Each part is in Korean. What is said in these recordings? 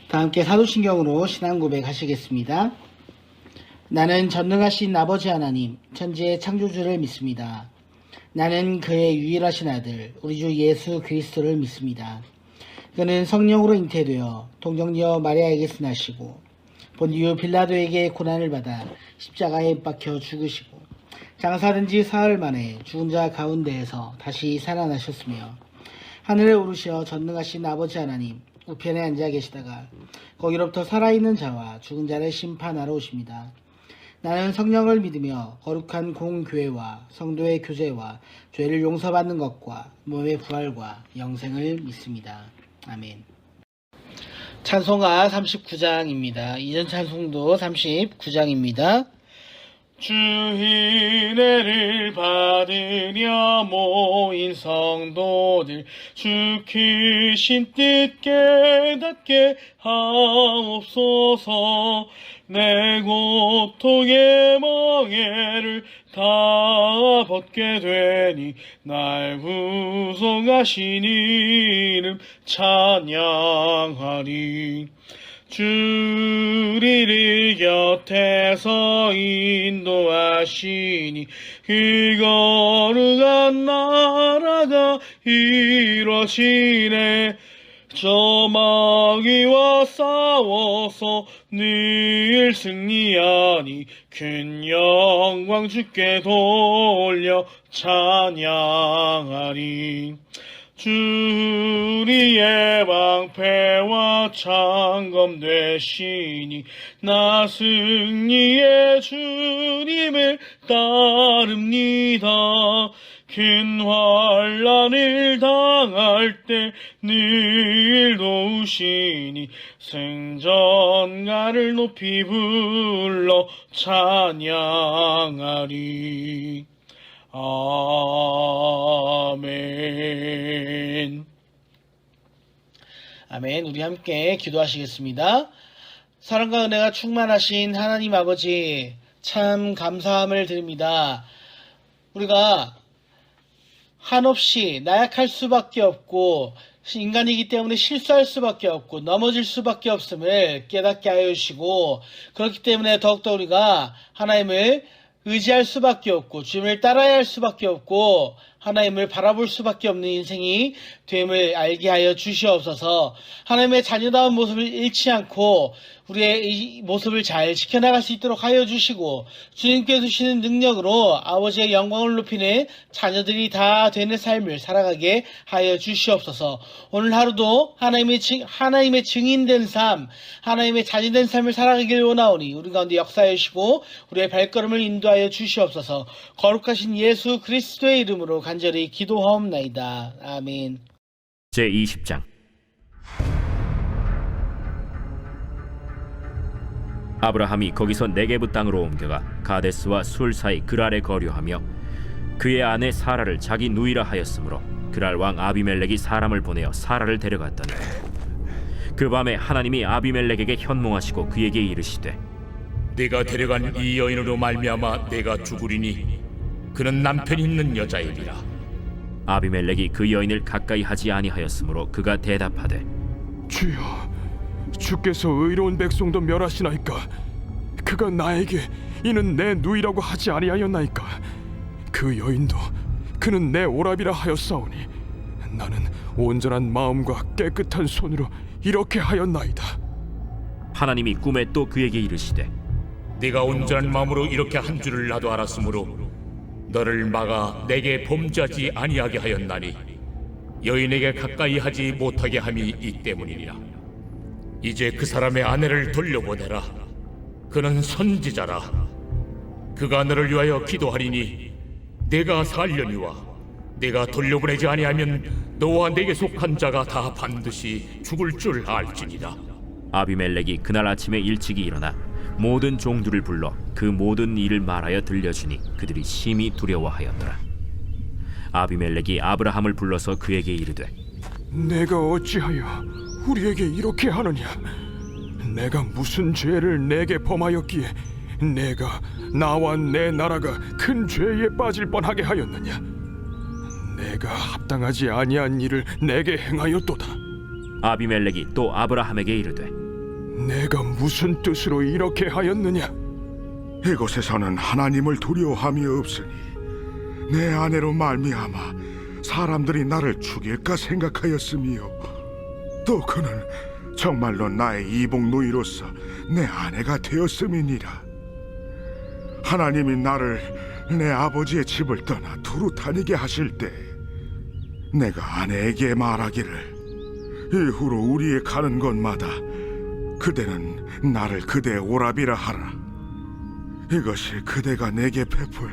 다 함께 사도신경으로 신앙 고백하시겠습니다. 나는 전능하신 아버지 하나님, 천지의 창조주를 믿습니다. 나는 그의 유일하신 아들, 우리 주 예수 그리스도를 믿습니다. 그는 성령으로 잉태되어 동정녀 마리아에게서 나시고 본디오 빌라도에게 고난을 받아 십자가에 박혀 죽으시고 장사된 지 사흘 만에 죽은 자 가운데에서 다시 살아나셨으며 하늘에 오르셔 전능하신 아버지 하나님 우편에 앉아 계시다가 거기로부터 살아있는 자와 죽은 자를 심판하러 오십니다. 나는 성령을 믿으며 거룩한 공교회와 성도의 교제와 죄를 용서받는 것과 몸의 부활과 영생을 믿습니다. 아멘. 찬송가 39장입니다. 이전 찬송도 39장입니다. 주 은혜를 받으려 모인 성도들 주키신 뜻 깨닫게 하옵소서. 내 고통의 멍에를 다 벗게 되니 날 구속하신 이름 찬양하리. 주리를 곁에서 인도하시니 그 거룩한 나라가 이루어지네. 저 마귀와 싸워서 늘 승리하니 큰 영광 주께 돌려 찬양하리. 주리의 방패와 창검 되시니 나 승리의 주님을 따릅니다. 큰 환난을 당할 때 늘 도우시니 생전가를 높이 불러 찬양하리. 아멘. 아멘. 우리 함께 기도하시겠습니다. 사랑과 은혜가 충만하신 하나님 아버지, 참 감사함을 드립니다. 우리가 한없이 나약할 수밖에 없고 인간이기 때문에 실수할 수밖에 없고 넘어질 수밖에 없음을 깨닫게 하여 주시고, 그렇기 때문에 더욱더 우리가 하나님을 의지할 수밖에 없고 주님을 따라야 할 수밖에 없고 하나님을 바라볼 수밖에 없는 인생이 됨을 알게 하여 주시옵소서. 하나님의 자녀다운 모습을 잃지 않고 우리의 이 모습을 잘 지켜나갈 수 있도록 하여 주시고, 주님께서 주시는 능력으로 아버지의 영광을 높이는 자녀들이 다 되는 삶을 살아가게 하여 주시옵소서. 오늘 하루도 하나님의 증인된 삶, 하나님의 자녀된 삶을 살아가길 원하오니 우리 가운데 역사해 주시고 우리의 발걸음을 인도하여 주시옵소서. 거룩하신 예수 그리스도의 이름으로 간절히 기도하옵나이다. 아멘. 제20장. 아브라함이 거기서 네게부 땅으로 옮겨가 가데스와 술 사이 그랄에 거류하며 그의 아내 사라를 자기 누이라 하였으므로 그랄 왕 아비멜렉이 사람을 보내어 사라를 데려갔더니 그 밤에 하나님이 아비멜렉에게 현몽하시고 그에게 이르시되 네가 데려간 이 여인으로 말미암아 내가 죽으리니 그는 남편이 있는 여자이니라. 아비멜렉이 그 여인을 가까이 하지 아니하였으므로 그가 대답하되 주여, 주께서 의로운 백성도 멸하시나이까? 그가 나에게 이는 내 누이라고 하지 아니하였나이까? 그 여인도 그는 내 오라비라 하였사오니 나는 온전한 마음과 깨끗한 손으로 이렇게 하였나이다. 하나님이 꿈에 또 그에게 이르시되 네가 온전한 마음으로 이렇게 한 줄을 나도 알았으므로 너를 막아 내게 범죄하지 아니하게 하였나니 여인에게 가까이 하지 못하게 함이 이 때문이니라. 이제 그 사람의 아내를 돌려보내라. 그는 선지자라. 그가 너를 위하여 기도하리니 내가 살려니와 내가 돌려보내지 아니하면 너와 내게 속한 자가 다 반드시 죽을 줄 알지니라. 아비멜렉이 그날 아침에 일찍이 일어나 모든 종들을 불러 그 모든 일을 말하여 들려주니 그들이 심히 두려워하였더라. 아비멜렉이 아브라함을 불러서 그에게 이르되 내가 어찌하여 우리에게 이렇게 하느냐? 내가 무슨 죄를 내게 범하였기에 내가 나와 내 나라가 큰 죄에 빠질 뻔하게 하였느냐? 내가 합당하지 아니한 일을 내게 행하였도다. 아비멜렉이 또 아브라함에게 이르되 내가 무슨 뜻으로 이렇게 하였느냐? 이곳에서는 하나님을 두려워함이 없으니 내 아내로 말미암아 사람들이 나를 죽일까 생각하였으며 또 그는 정말로 나의 이복 누이로서 내 아내가 되었음이니라. 하나님이 나를 내 아버지의 집을 떠나 두루 다니게 하실 때 내가 아내에게 말하기를 이후로 우리의 가는 곳마다 그대는 나를 그대의 오라비라 하라. 이것이 그대가 내게 베풀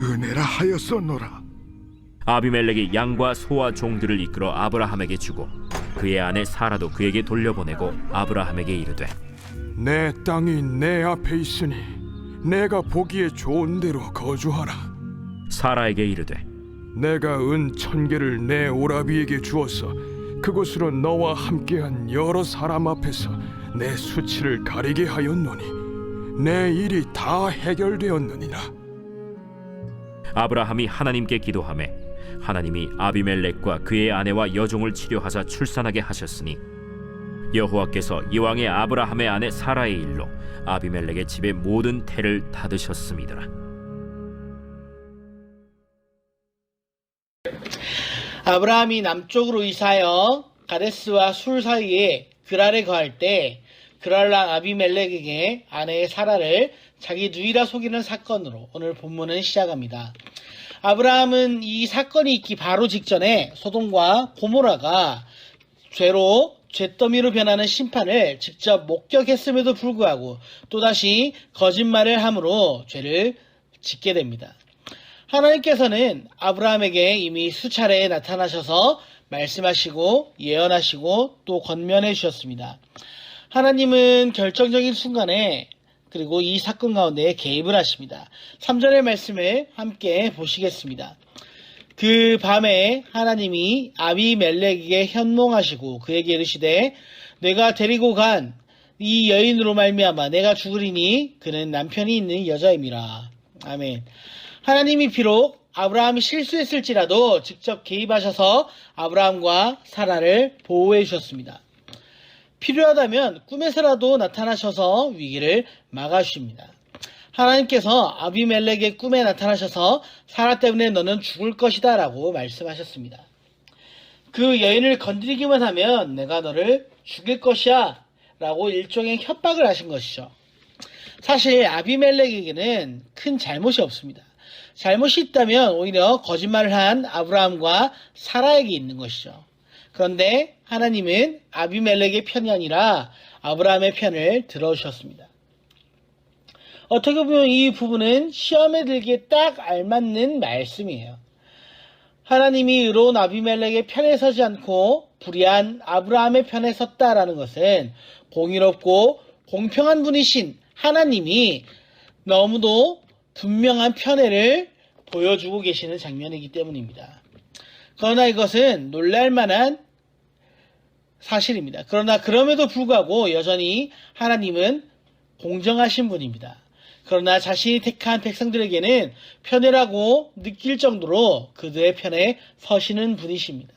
은혜라 하였었노라. 아비멜렉이 양과 소와 종들을 이끌어 아브라함에게 주고 그의 아내 사라도 그에게 돌려보내고 아브라함에게 이르되 내 땅이 내 앞에 있으니 내가 보기에 좋은 대로 거주하라. 사라에게 이르되 내가 은 1000개를 내 오라비에게 주어서 그곳으로 너와 함께한 여러 사람 앞에서 내 수치를 가리게 하였노니 내 일이 다 해결되었느니라. 아브라함이 하나님께 기도하매 하나님이 아비멜렉과 그의 아내와 여종을 치료하사 출산하게 하셨으니 여호와께서 이왕의 아브라함의 아내 사라의 일로 아비멜렉의 집의 모든 태를 닫으셨음이더라. 아브라함이 남쪽으로 이사하여 가데스와 술 사이에 그랄에 거할 때 그랄랑 아비멜렉에게 아내의 사라를 자기 누이라 속이는 사건으로 오늘 본문은 시작합니다. 아브라함은 이 사건이 있기 바로 직전에 소돔과 고모라가 죄더미로 변하는 심판을 직접 목격했음에도 불구하고 또다시 거짓말을 함으로 죄를 짓게 됩니다. 하나님께서는 아브라함에게 이미 수차례 나타나셔서 말씀하시고 예언하시고 또 권면해 주셨습니다. 하나님은 결정적인 순간에 그리고 이 사건 가운데 개입을 하십니다. 3절의 말씀을 함께 보시겠습니다. 그 밤에 하나님이 아비멜렉에게 현몽하시고 그에게 이르시되 내가 데리고 간 이 여인으로 말미암아 내가 죽으리니 그는 남편이 있는 여자임이라. 아멘. 하나님이 비록 아브라함이 실수했을지라도 직접 개입하셔서 아브라함과 사라를 보호해 주셨습니다. 필요하다면 꿈에서라도 나타나셔서 위기를 막아주십니다. 하나님께서 아비멜렉의 꿈에 나타나셔서 사라 때문에 너는 죽을 것이다 라고 말씀하셨습니다. 그 여인을 건드리기만 하면 내가 너를 죽일 것이야 라고 일종의 협박을 하신 것이죠. 사실 아비멜렉에게는 큰 잘못이 없습니다. 잘못이 있다면 오히려 거짓말을 한 아브라함과 사라에게 있는 것이죠. 그런데 하나님은 아비멜렉의 편이 아니라 아브라함의 편을 들어주셨습니다. 어떻게 보면 이 부분은 시험에 들기에 딱 알맞는 말씀이에요. 하나님이 의로운 아비멜렉의 편에 서지 않고 불의한 아브라함의 편에 섰다라는 것은 공의롭고 공평한 분이신 하나님이 너무도 분명한 편애를 보여주고 계시는 장면이기 때문입니다. 그러나 이것은 놀랄만한 사실입니다. 그러나 그럼에도 불구하고 여전히 하나님은 공정하신 분입니다. 그러나 자신이 택한 백성들에게는 편애라고 느낄 정도로 그들의 편에 서시는 분이십니다.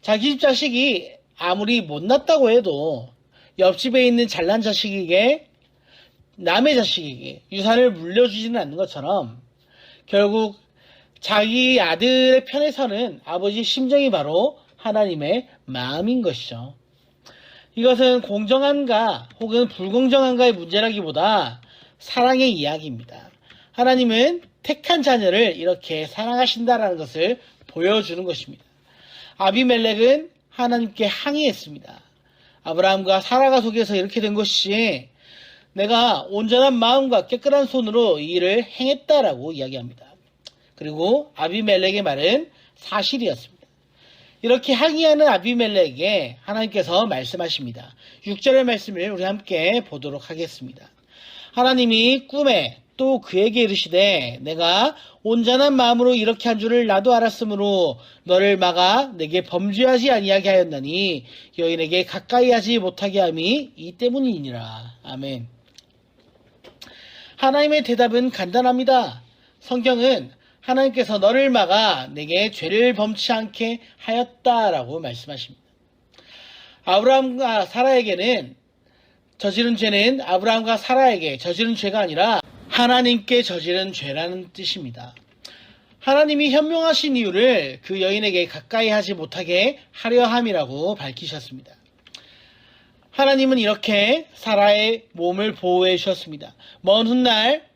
자기 집 자식이 아무리 못났다고 해도 옆집에 있는 잘난 자식에게 남의 자식에게 유산을 물려주지는 않는 것처럼 결국 자기 아들의 편에 서는 아버지의 심정이 바로 하나님의 마음인 것이죠. 이것은 공정한가 혹은 불공정한가의 문제라기보다 사랑의 이야기입니다. 하나님은 택한 자녀를 이렇게 사랑하신다라는 것을 보여주는 것입니다. 아비멜렉은 하나님께 항의했습니다. 아브라함과 사라가 속에서 이렇게 된 것이 내가 온전한 마음과 깨끗한 손으로 이 일을 행했다라고 이야기합니다. 그리고 아비멜렉의 말은 사실이었습니다. 이렇게 항의하는 아비멜렉에게 하나님께서 말씀하십니다. 6절의 말씀을 우리 함께 보도록 하겠습니다. 하나님이 꿈에 또 그에게 이르시되 내가 온전한 마음으로 이렇게 한 줄을 나도 알았으므로 너를 막아 내게 범죄하지 아니하게 하였나니 여인에게 가까이 하지 못하게 함이 이 때문이니라. 아멘. 하나님의 대답은 간단합니다. 성경은 하나님께서 너를 막아 내게 죄를 범치 않게 하였다라고 말씀하십니다. 아브라함과 사라에게는 저지른 죄는 아브라함과 사라에게 저지른 죄가 아니라 하나님께 저지른 죄라는 뜻입니다. 하나님이 현명하신 이유를 그 여인에게 가까이 하지 못하게 하려 함이라고 밝히셨습니다. 하나님은 이렇게 사라의 몸을 보호해 주셨습니다. 먼 훗날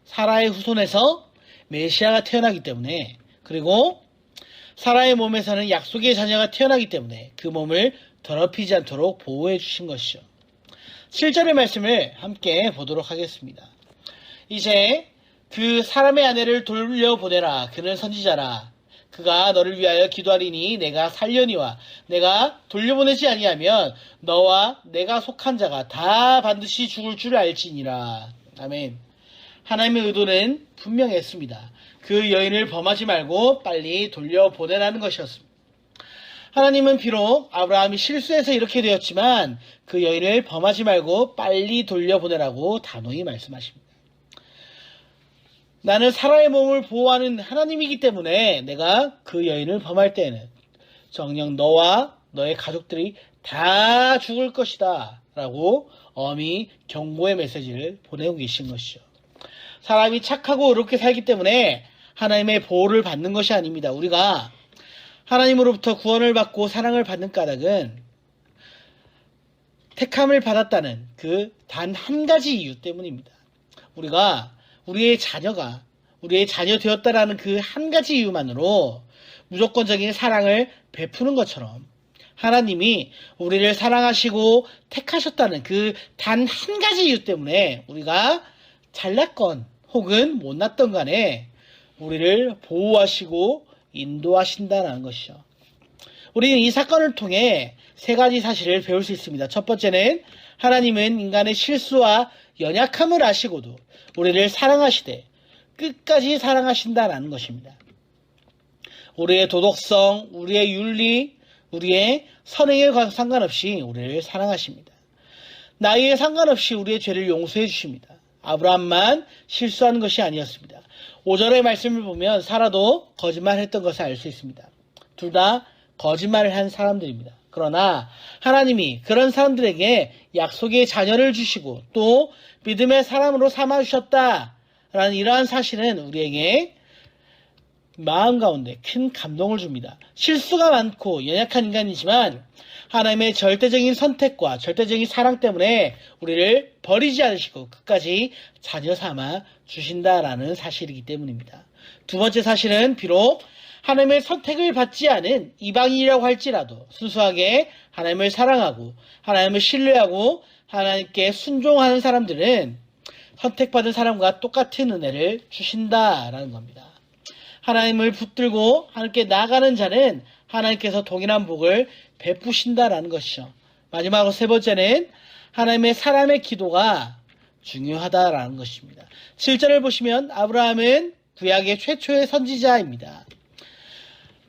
사라의 후손에서 메시아가 태어나기 때문에, 그리고 사라의 몸에서는 약속의 자녀가 태어나기 때문에 그 몸을 더럽히지 않도록 보호해 주신 것이죠. 7절의 말씀을 함께 보도록 하겠습니다. 이제 그 사람의 아내를 돌려보내라. 그는 선지자라. 그가 너를 위하여 기도하리니 내가 살려니와 내가 돌려보내지 아니하면 너와 내가 속한 자가 다 반드시 죽을 줄 알지니라. 아멘. 하나님의 의도는 분명했습니다. 그 여인을 범하지 말고 빨리 돌려보내라는 것이었습니다. 하나님은 비록 아브라함이 실수해서 이렇게 되었지만 그 여인을 범하지 말고 빨리 돌려보내라고 단호히 말씀하십니다. 나는 사라의 몸을 보호하는 하나님이기 때문에 내가 그 여인을 범할 때에는 정녕 너와 너의 가족들이 다 죽을 것이다 라고 엄히 경고의 메시지를 보내고 계신 것이죠. 사람이 착하고 의롭게 살기 때문에 하나님의 보호를 받는 것이 아닙니다. 우리가 하나님으로부터 구원을 받고 사랑을 받는 까닭은 택함을 받았다는 그 단 한 가지 이유 때문입니다. 우리가 우리의 자녀가 우리의 자녀 되었다라는 그 한 가지 이유만으로 무조건적인 사랑을 베푸는 것처럼 하나님이 우리를 사랑하시고 택하셨다는 그 단 한 가지 이유 때문에 우리가 잘났건 혹은 못났던 간에 우리를 보호하시고 인도하신다는 것이죠. 우리는 이 사건을 통해 세 가지 사실을 배울 수 있습니다. 첫 번째는 하나님은 인간의 실수와 연약함을 아시고도 우리를 사랑하시되 끝까지 사랑하신다는 것입니다. 우리의 도덕성, 우리의 윤리, 우리의 선행에 상관없이 우리를 사랑하십니다. 나이에 상관없이 우리의 죄를 용서해 주십니다. 아브라함만 실수하는 것이 아니었습니다. 5절의 말씀을 보면 사라도 거짓말했던 것을 알 수 있습니다. 둘 다 거짓말을 한 사람들입니다. 그러나 하나님이 그런 사람들에게 약속의 자녀를 주시고 또 믿음의 사람으로 삼아주셨다라는 이러한 사실은 우리에게 마음 가운데 큰 감동을 줍니다. 실수가 많고 연약한 인간이지만 하나님의 절대적인 선택과 절대적인 사랑 때문에 우리를 버리지 않으시고 끝까지 자녀 삼아 주신다라는 사실이기 때문입니다. 두 번째 사실은 비록 하나님의 선택을 받지 않은 이방인이라고 할지라도 순수하게 하나님을 사랑하고 하나님을 신뢰하고 하나님께 순종하는 사람들은 선택받은 사람과 똑같은 은혜를 주신다라는 겁니다. 하나님을 붙들고 하나님께 나아가는 자는 하나님께서 동일한 복을 베푸신다라는 것이죠. 마지막으로 세 번째는 하나님의 사람의 기도가 중요하다라는 것입니다. 7절을 보시면 아브라함은 구약의 최초의 선지자입니다.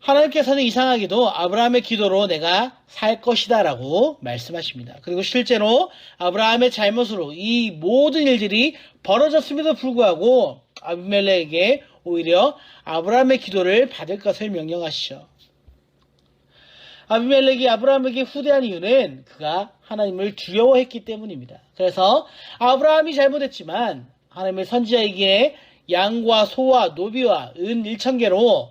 하나님께서는 이상하게도 아브라함의 기도로 내가 살 것이다 라고 말씀하십니다. 그리고 실제로 아브라함의 잘못으로 이 모든 일들이 벌어졌음에도 불구하고 아비멜렉에게 오히려 아브라함의 기도를 받을 것을 명령하시죠. 아비멜렉이 아브라함에게 후대한 이유는 그가 하나님을 두려워했기 때문입니다. 그래서 아브라함이 잘못했지만 하나님의 선지자에게 양과 소와 노비와 은 1,000개로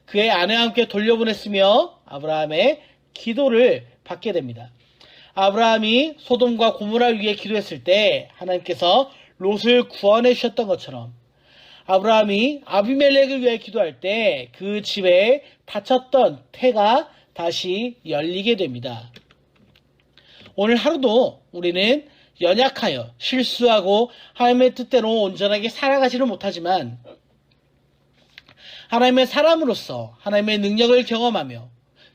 그의 아내와 함께 돌려보냈으며 아브라함의 기도를 받게 됩니다. 아브라함이 소돔과 고모라를 위해 기도했을 때 하나님께서 롯을 구원해 주셨던 것처럼 아브라함이 아비멜렉을 위해 기도할 때 그 집에 닫혔던 태가 다시 열리게 됩니다. 오늘 하루도 우리는 연약하여 실수하고 하나님의 뜻대로 온전하게 살아가지는 못하지만 하나님의 사람으로서 하나님의 능력을 경험하며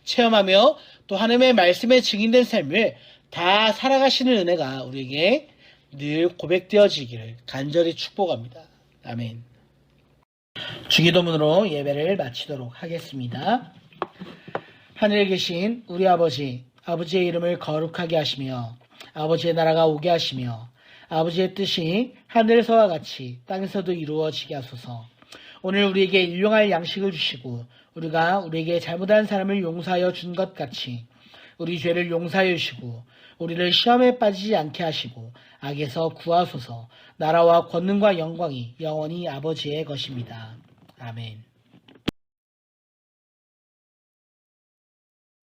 체험하며 또 하나님의 말씀에 증인된 삶을 다 살아가시는 은혜가 우리에게 늘 고백되어지기를 간절히 축복합니다. 아멘. 주기도문으로 예배를 마치도록 하겠습니다. 하늘에 계신 우리 아버지, 아버지의 이름을 거룩하게 하시며 아버지의 나라가 오게 하시며 아버지의 뜻이 하늘에서와 같이 땅에서도 이루어지게 하소서. 오늘 우리에게 일용할 양식을 주시고 우리가 우리에게 잘못한 사람을 용서하여 준 것 같이 우리 죄를 용서하여 주시고 우리를 시험에 빠지지 않게 하시고 악에서 구하소서. 나라와 권능과 영광이 영원히 아버지의 것입니다. 아멘.